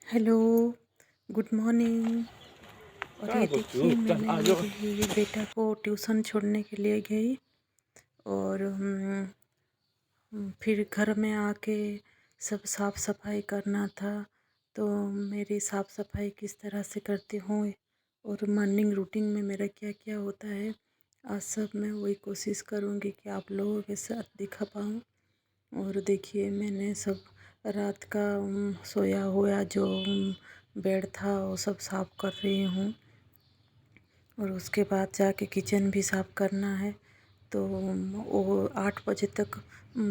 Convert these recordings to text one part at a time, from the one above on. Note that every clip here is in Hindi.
Hello, good morning. और कहाँ ये କରୁଛୁ देखिए ଚାଲ मैंने ଆ ଯୋଉ मेरे बेटा को ट्यूशन छोड़ने के लिए गई और फिर घर में आके सब साफ़ सफाई करना था। तो मेरी साफ़ सफाई किस तरह से करती हूँ और मॉर्निंग रूटीन में मेरा क्या क्या होता है, आज सब मैं वही कोशिश करूँगी कि आप लोगों के साथ दिखा पाऊँ। और देखिए मैंने सब रात का सोया हुआ जो बेड था वो सब साफ़ कर रही हूँ। और उसके बाद जाके किचन भी साफ़ करना है। तो वो 8 बजे तक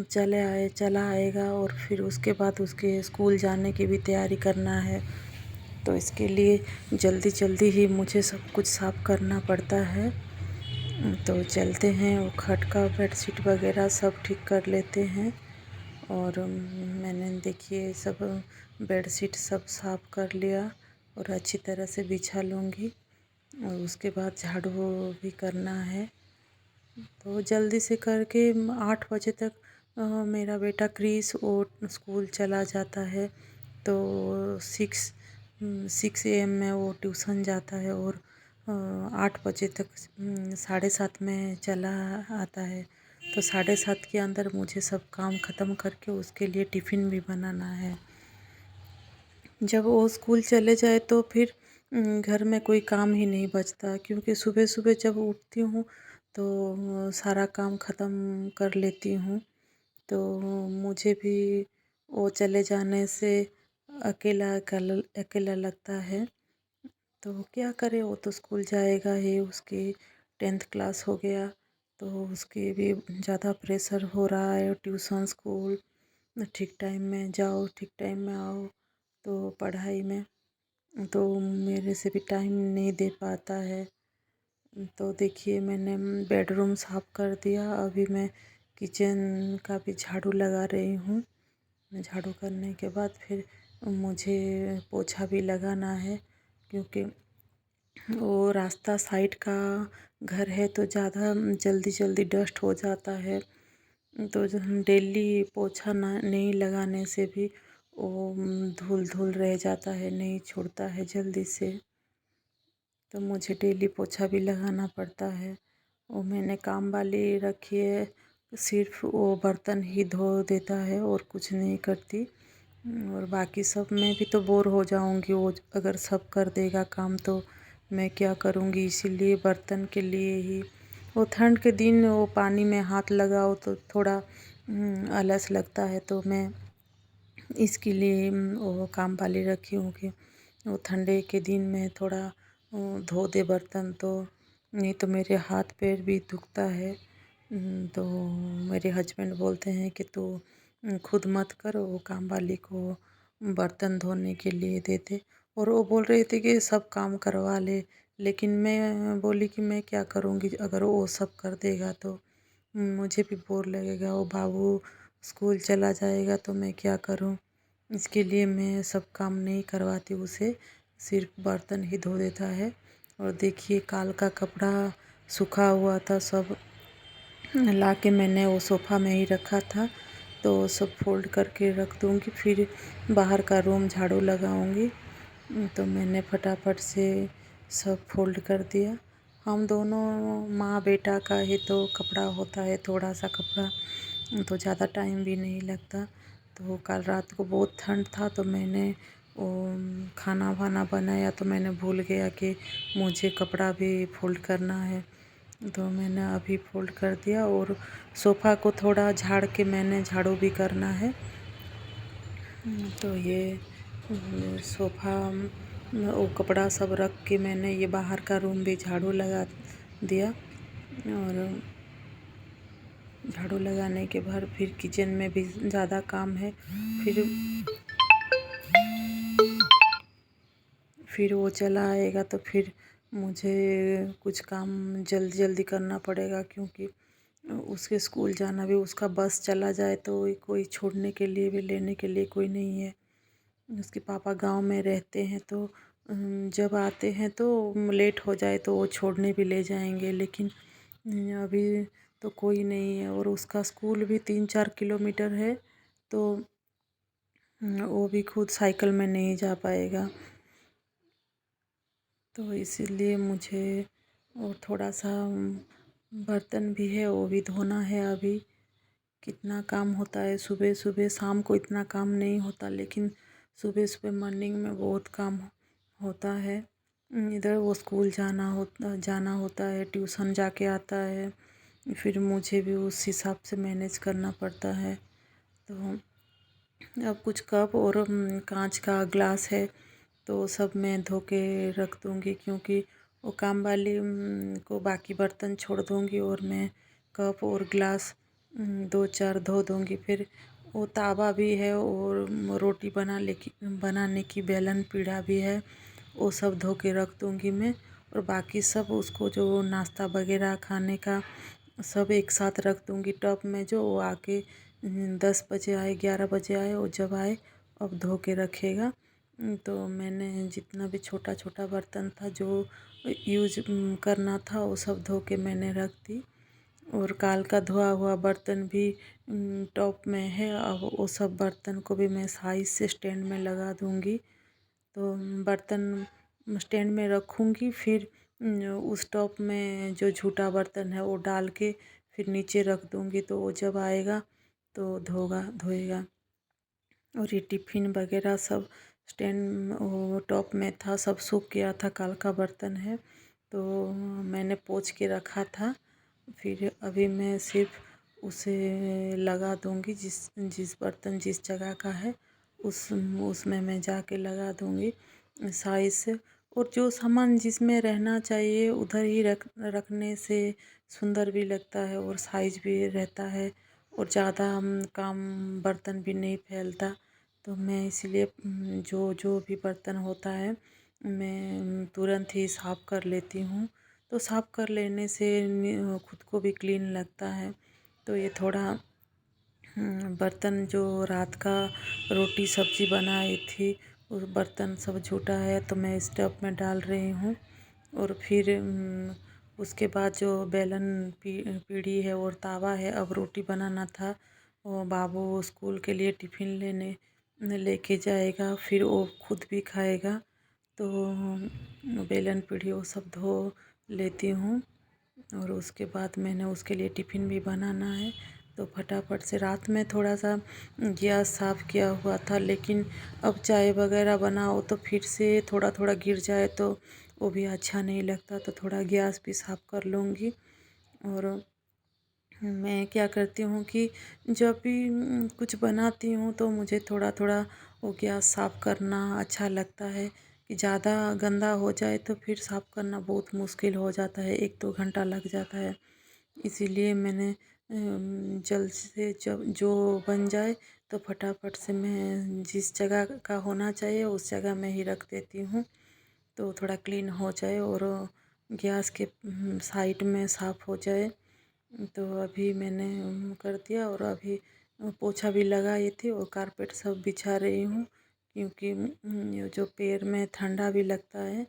चला आएगा और फिर उसके बाद उसके स्कूल जाने की भी तैयारी करना है। तो इसके लिए जल्दी जल्दी ही मुझे सब कुछ साफ़ करना पड़ता है। तो चलते हैं, वो खट का बेडशीट वगैरह सब ठीक कर लेते हैं। और मैंने देखिए सब बेडशीट सब साफ़ कर लिया और अच्छी तरह से बिछा लूँगी। और उसके बाद झाड़ू भी करना है। तो जल्दी से करके 8 बजे तक मेरा बेटा क्रिस वो स्कूल चला जाता है। तो 6 AM में वो ट्यूशन जाता है और 8 बजे तक 7:30 में चला आता है। तो 7:30 के अंदर मुझे सब काम ख़त्म करके उसके लिए टिफ़िन भी बनाना है। जब वो स्कूल चले जाए तो फिर घर में कोई काम ही नहीं बचता, क्योंकि सुबह सुबह जब उठती हूँ तो सारा काम ख़त्म कर लेती हूँ। तो मुझे भी वो चले जाने से अकेला अकेला अकेला लगता है। तो क्या करे, वो तो स्कूल जाएगा ही, उसकी 10th क्लास हो गया। तो उसकी भी ज़्यादा प्रेशर हो रहा है, ट्यूशन स्कूल ठीक टाइम में जाओ ठीक टाइम में आओ। तो पढ़ाई में तो मेरे से भी टाइम नहीं दे पाता है। तो देखिए मैंने बेडरूम साफ़ कर दिया, अभी मैं किचन का भी झाड़ू लगा रही हूँ। झाड़ू करने के बाद फिर मुझे पोछा भी लगाना है, क्योंकि वो रास्ता साइड का घर है तो ज़्यादा जल्दी जल्दी डस्ट हो जाता है। तो जो हम डेली पोछा ना नहीं लगाने से भी वो धूल धूल रह जाता है, नहीं छूटता है जल्दी से। तो मुझे डेली पोछा भी लगाना पड़ता है। और मैंने काम वाली रखी है, सिर्फ वो बर्तन ही धो देता है और कुछ नहीं करती। और बाकी सब मैं भी तो बोर हो जाऊंगी, वो अगर सब कर देगा काम तो मैं क्या करूंगी। इसीलिए बर्तन के लिए ही वो ठंड के दिन वो पानी में हाथ लगाओ तो थोड़ा आलस लगता है। तो मैं इसके लिए वो काम वाली रखी हूँ कि वो ठंडे के दिन में थोड़ा धो दे बर्तन, तो नहीं तो मेरे हाथ पैर भी दुखता है। तो मेरे हस्बैंड बोलते हैं कि तू खुद मत कर, वो काम वाली को बर्तन धोने के लिए दे दे। और वो बोल रहे थे कि सब काम करवा ले, लेकिन मैं बोली कि मैं क्या करूँगी, अगर वो सब कर देगा तो मुझे भी बोर लगेगा। वो बाबू स्कूल चला जाएगा तो मैं क्या करूँ। इसके लिए मैं सब काम नहीं करवाती उसे, सिर्फ बर्तन ही धो देता है। और देखिए काल का कपड़ा सूखा हुआ था, सब ला के मैंने वो सोफ़ा में ही रखा था। तो सब फोल्ड करके रख दूँगी, फिर बाहर का रूम झाड़ू लगाऊँगी। तो मैंने फटाफट से सब फोल्ड कर दिया। हम दोनों माँ बेटा का ही तो कपड़ा होता है, थोड़ा सा कपड़ा तो ज़्यादा टाइम भी नहीं लगता। तो कल रात को बहुत ठंड था तो मैंने वो खाना वाना बनाया तो मैंने भूल गया कि मुझे कपड़ा भी फोल्ड करना है। तो मैंने अभी फोल्ड कर दिया और सोफ़ा को थोड़ा झाड़ के मैंने झाड़ू भी करना है। तो ये सोफ़ा वो कपड़ा सब रख के मैंने ये बाहर का रूम भी झाड़ू लगा दिया। और झाड़ू लगाने के बाद फिर किचन में भी ज़्यादा काम है। फिर वो चला आएगा तो फिर मुझे कुछ काम जल्दी जल्दी करना पड़ेगा, क्योंकि उसके स्कूल जाना भी, उसका बस चला जाए तो कोई छोड़ने के लिए भी लेने के लिए कोई नहीं है। उसके पापा गांव में रहते हैं तो जब आते हैं तो लेट हो जाए तो वो छोड़ने भी ले जाएंगे, लेकिन अभी तो कोई नहीं है। और उसका स्कूल भी 3-4 किलोमीटर है। तो वो भी खुद साइकिल में नहीं जा पाएगा। तो इसीलिए मुझे और थोड़ा सा बर्तन भी है, वो भी धोना है। अभी कितना काम होता है सुबह सुबह, शाम को इतना काम नहीं होता, लेकिन सुबह सुबह मॉर्निंग में बहुत काम होता है। इधर वो स्कूल जाना होता है, ट्यूशन जाके आता है, फिर मुझे भी उस हिसाब से मैनेज करना पड़ता है। तो अब कुछ कप और कांच का ग्लास है, तो सब मैं धो के रख दूँगी, क्योंकि वो काम वाली को बाकी बर्तन छोड़ दूँगी और मैं कप और ग्लास दो चार धो दूँगी। फिर वो तावा भी है और रोटी बनाने की बेलन पीढ़ा भी है, वो सब धो के रख दूँगी मैं। और बाकी सब उसको जो नाश्ता वगैरह खाने का सब एक साथ रख दूँगी टब में। जो वो आके 10 बजे आए, 11 बजे आए, वो जब आए अब धो के रखेगा। तो मैंने जितना भी छोटा छोटा बर्तन था जो यूज करना था, वो सब धो के मैंने रख दी। और काल का धोआ हुआ बर्तन भी टॉप में है। अब वो सब बर्तन को भी मैं साइज से स्टैंड में लगा दूँगी। तो बर्तन स्टैंड में रखूँगी, फिर उस टॉप में जो झूठा बर्तन है वो डाल के फिर नीचे रख दूँगी। तो वो जब आएगा तो धोएगा। और ये टिफ़िन वगैरह सब स्टैंड वो टॉप में था, सब सूख गया था, काल का बर्तन है तो मैंने पोंछ के रखा था। फिर अभी मैं सिर्फ उसे लगा दूँगी, जिस जिस बर्तन जिस जगह का है उसमें मैं जाके लगा दूँगी साइज से। और जो सामान जिसमें रहना चाहिए उधर ही रखने से सुंदर भी लगता है और साइज भी रहता है, और ज़्यादा काम बर्तन भी नहीं फैलता। तो मैं इसलिए जो जो भी बर्तन होता है मैं तुरंत ही साफ़ कर लेती हूँ। तो साफ़ कर लेने से खुद को भी क्लीन लगता है। तो ये थोड़ा बर्तन जो रात का रोटी सब्ज़ी बनाई थी, वो बर्तन सब झूठा है तो मैं इस टब में डाल रही हूँ। और फिर उसके बाद जो बेलन पीढ़ी है और तावा है, अब रोटी बनाना था। वो बाबू स्कूल के लिए टिफ़िन लेके जाएगा, फिर वो खुद भी खाएगा। तो बेलन पीढ़ी वो सब धो लेती हूँ। और उसके बाद मैंने उसके लिए टिफ़िन भी बनाना है, तो फटाफट से रात में थोड़ा सा गैस साफ़ किया हुआ था, लेकिन अब चाय वगैरह बनाओ तो फिर से थोड़ा थोड़ा गिर जाए तो वो भी अच्छा नहीं लगता। तो थोड़ा गैस भी साफ़ कर लूँगी। और मैं क्या करती हूँ कि जब भी कुछ बनाती हूँ तो मुझे थोड़ा थोड़ा वो गैस साफ़ करना अच्छा लगता है। कि ज़्यादा गंदा हो जाए तो फिर साफ़ करना बहुत मुश्किल हो जाता है, 1-2 घंटा लग जाता है। इसीलिए मैंने जल्द से जब जो बन जाए तो फटाफट से मैं जिस जगह का होना चाहिए उस जगह में ही रख देती हूँ, तो थोड़ा क्लीन हो जाए और गैस के साइड में साफ़ हो जाए। तो अभी मैंने कर दिया और अभी पोछा भी लगाई थी और कारपेट सब बिछा रही हूँ, क्योंकि ये जो पैर में ठंडा भी लगता है।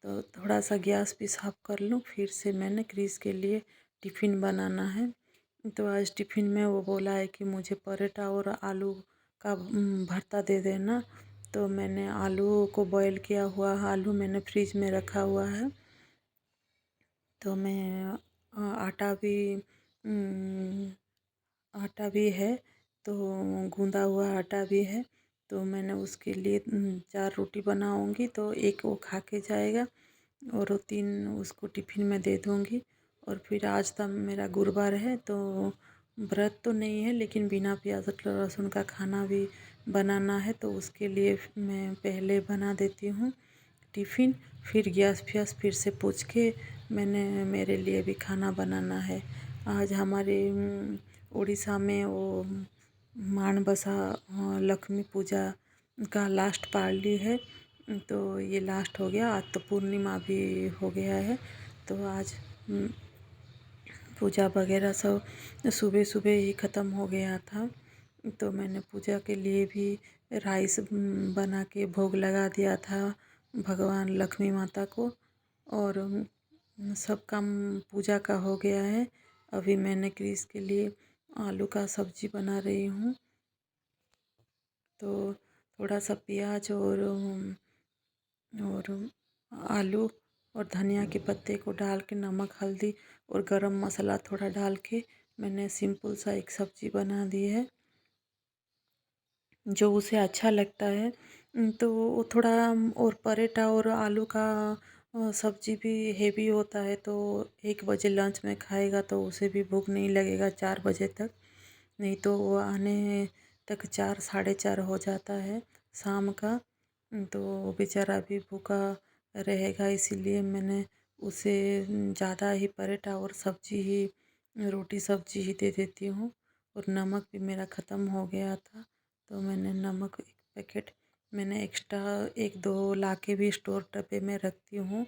तो थोड़ा सा गैस भी साफ़ कर लूँ, फिर से मैंने क्रिस के लिए टिफ़िन बनाना है। तो आज टिफ़िन में वो बोला है कि मुझे पराठा और आलू का भरता दे देना। तो मैंने आलू को बॉईल किया हुआ आलू मैंने फ्रिज में रखा हुआ है। तो मैं अम, आटा भी है, तो गूँधा हुआ आटा भी है। तो मैंने उसके लिए 4 रोटी बनाऊँगी, तो एक वो खा के जाएगा और 3 उसको टिफ़िन में दे दूँगी। और फिर आज तो मेरा गुरुवार है, तो व्रत तो नहीं है, लेकिन बिना प्याज लहसुन का खाना भी बनाना है, तो उसके लिए मैं पहले बना देती हूँ टिफ़िन। फिर गैस फैस फिर से पोंछ के मैंने मेरे लिए भी खाना बनाना है। आज हमारे उड़ीसा में वो माणबसा लक्ष्मी पूजा का लास्ट पाली है। तो ये लास्ट हो गया, आज तो पूर्णिमा भी हो गया है। तो आज पूजा वगैरह सब सुबह सुबह ही ख़त्म हो गया था। तो मैंने पूजा के लिए भी राइस बना के भोग लगा दिया था भगवान लक्ष्मी माता को। और सब काम पूजा का हो गया है। अभी मैंने क्रिस के लिए आलू का सब्जी बना रही हूँ। तो थोड़ा सा प्याज और आलू और धनिया के पत्ते को डाल के नमक हल्दी और गरम मसाला थोड़ा डाल के मैंने सिंपल सा एक सब्ज़ी बना दी है, जो उसे अच्छा लगता है। तो वो थोड़ा और पराठा और आलू का सब्ज़ी भी हेवी होता है, तो 1 बजे लंच में खाएगा तो उसे भी भूख नहीं लगेगा 4 बजे तक। नहीं तो वो आने तक 4 साढ़े 4 हो जाता है शाम का। तो वो बेचारा भी भूखा रहेगा, इसीलिए मैंने उसे ज़्यादा ही पराठा और सब्ज़ी ही रोटी सब्ज़ी ही दे देती हूँ। और नमक भी मेरा ख़त्म हो गया था, तो मैंने नमक 1 पैकेट मैंने एक्स्ट्रा 1-2 ला के भी स्टोर डब्बे में रखती हूँ।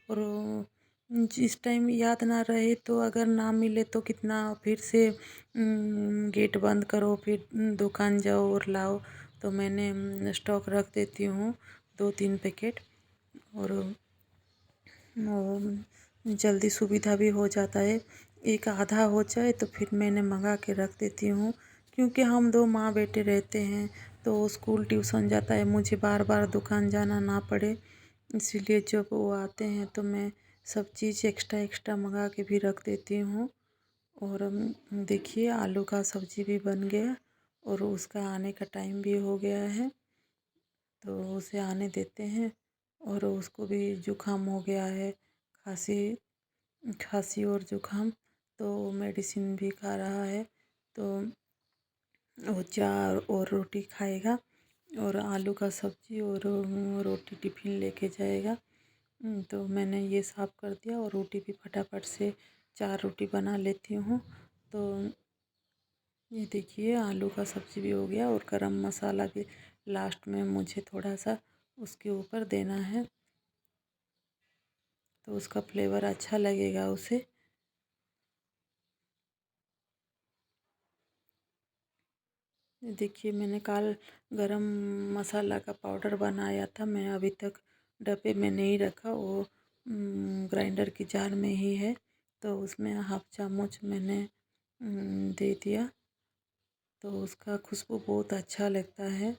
और जिस टाइम याद ना रहे तो अगर ना मिले तो कितना फिर से गेट बंद करो, फिर दुकान जाओ और लाओ। तो मैंने स्टॉक रख देती हूँ 2-3 पैकेट। और जल्दी सुविधा भी हो जाता है। एक आधा हो जाए तो फिर मैंने मंगा के रख देती हूँ, क्योंकि हम 2 माँ बेटे रहते हैं, तो वो स्कूल ट्यूशन जाता है, मुझे बार बार दुकान जाना ना पड़े। इसीलिए जब वो आते हैं तो मैं सब चीज़ एक्स्ट्रा एक्स्ट्रा मंगा के भी रख देती हूँ। और देखिए आलू का सब्ज़ी भी बन गया और उसका आने का टाइम भी हो गया है, तो उसे आने देते हैं। और उसको भी जुकाम हो गया है, खांसी खांसी और जुकाम, तो मेडिसिन भी खा रहा है। तो वो चार और रोटी खाएगा और आलू का सब्ज़ी और रोटी टिफ़िन लेके जाएगा। तो मैंने ये साफ़ कर दिया और रोटी भी फटाफट से 4 रोटी बना लेती हूँ। तो ये देखिए आलू का सब्ज़ी भी हो गया और गरम मसाला भी लास्ट में मुझे थोड़ा सा उसके ऊपर देना है, तो उसका फ्लेवर अच्छा लगेगा उसे। देखिए मैंने कल गरम मसाला का पाउडर बनाया था, मैं अभी तक डब्बे में नहीं रखा, वो ग्राइंडर की जार में ही है, तो उसमें हाफ चम्मच मैंने दे दिया, तो उसका खुशबू बहुत अच्छा लगता है।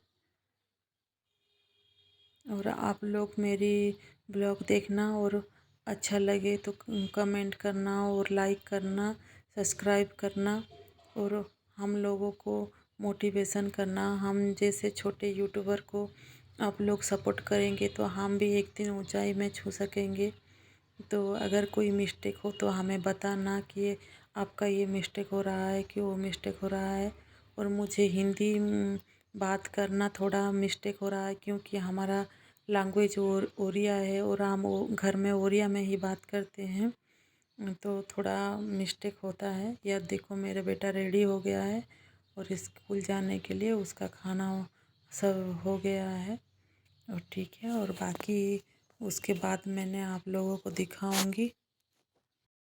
और आप लोग मेरी ब्लॉग देखना और अच्छा लगे तो कमेंट करना और लाइक करना, सब्सक्राइब करना और हम लोगों को मोटिवेशन करना। हम जैसे छोटे यूट्यूबर को आप लोग सपोर्ट करेंगे तो हम भी एक दिन ऊंचाई में छू सकेंगे। तो अगर कोई मिस्टेक हो तो हमें बताना कि आपका ये मिस्टेक हो रहा है कि वो मिस्टेक हो रहा है। और मुझे हिंदी बात करना थोड़ा मिस्टेक हो रहा है, क्योंकि हमारा लैंग्वेज ओरिया है और हम घर में ओरिया में ही बात करते हैं, तो थोड़ा मिस्टेक होता है। यह देखो मेरा बेटा रेडी हो गया है और स्कूल जाने के लिए उसका खाना सब हो गया है और ठीक है। और बाकी उसके बाद मैंने आप लोगों को दिखाऊंगी